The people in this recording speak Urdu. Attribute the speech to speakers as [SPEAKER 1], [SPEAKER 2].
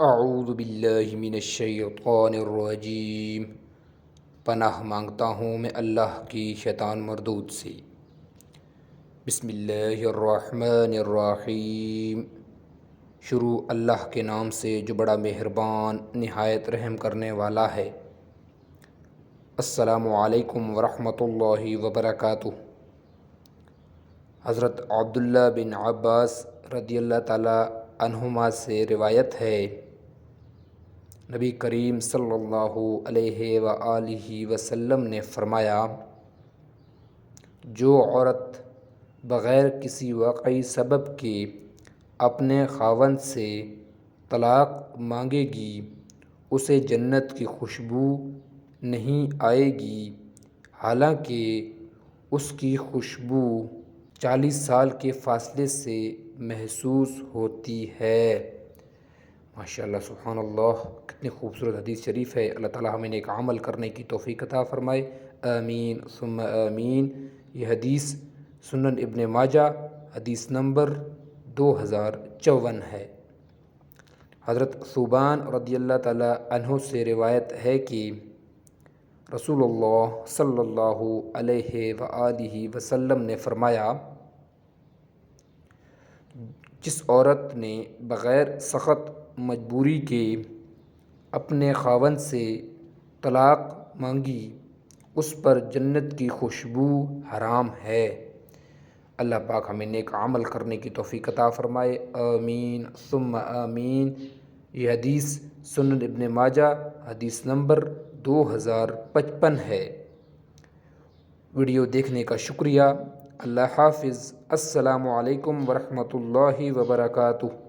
[SPEAKER 1] اعوذ باللہ من الشیطان الرجیم۔ پناہ مانگتا ہوں میں اللہ کی شیطان مردود سے۔ بسم اللہ الرحمن الرحیم۔ شروع اللہ کے نام سے جو بڑا مہربان نہایت رحم کرنے والا ہے۔ السلام علیکم ورحمۃ اللہ وبرکاتہ۔ حضرت عبداللہ بن عباس رضی اللہ تعالی عنہما سے روایت ہے، نبی کریم صلی اللہ علیہ وآلہ وسلم نے فرمایا، جو عورت بغیر کسی واقعی سبب کے اپنے خاوند سے طلاق مانگے گی اسے جنت کی خوشبو نہیں آئے گی، حالانکہ اس کی خوشبو 40 سال کے فاصلے سے محسوس ہوتی ہے۔ ماشاءاللہ، سبحان اللہ، کتنی خوبصورت حدیث شریف ہے۔ اللہ تعالیٰ ہمیں نیک عمل کرنے کی توفیق عطا فرمائے، آمین ثم آمین۔ یہ حدیث سنن ابن ماجہ حدیث نمبر 2054 ہے۔ حضرت ثوبان رضی اللہ تعالیٰ عنہ سے روایت ہے کہ رسول اللہ صلی اللہ علیہ وآلہ وسلم نے فرمایا، جس عورت نے بغیر سخت مجبوری کے اپنے خاوند سے طلاق مانگی اس پر جنت کی خوشبو حرام ہے۔ اللہ پاک ہمیں نیک عمل کرنے کی توفیق عطا فرمائے، آمین ثم آمین۔ یہ حدیث سنن ابن ماجہ حدیث نمبر 2055 ہے۔ ویڈیو دیکھنے کا شکریہ۔ اللہ حافظ۔ السلام علیکم ورحمۃ اللہ وبرکاتہ۔